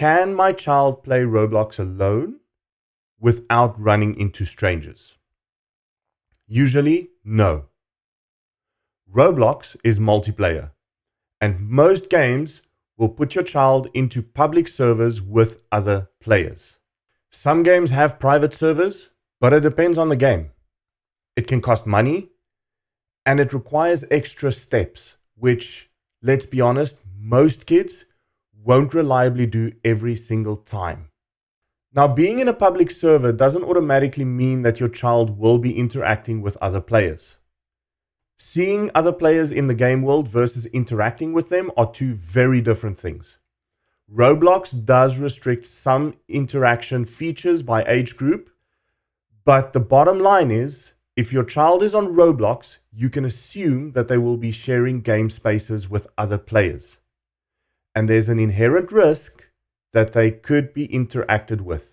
Can my child play Roblox alone without running into strangers? Usually, no. Roblox is multiplayer, and most games will put your child into public servers with other players. Some games have private servers, but it depends on the game. It can cost money, and it requires extra steps, which, let's be honest, most kids won't reliably do every single time. Now, being in a public server doesn't automatically mean that your child will be interacting with other players. Seeing other players in the game world versus interacting with them are two very different things. Roblox does restrict some interaction features by age group, but the bottom line is, if your child is on Roblox, you can assume that they will be sharing game spaces with other players. And there's an inherent risk that they could be interacted with.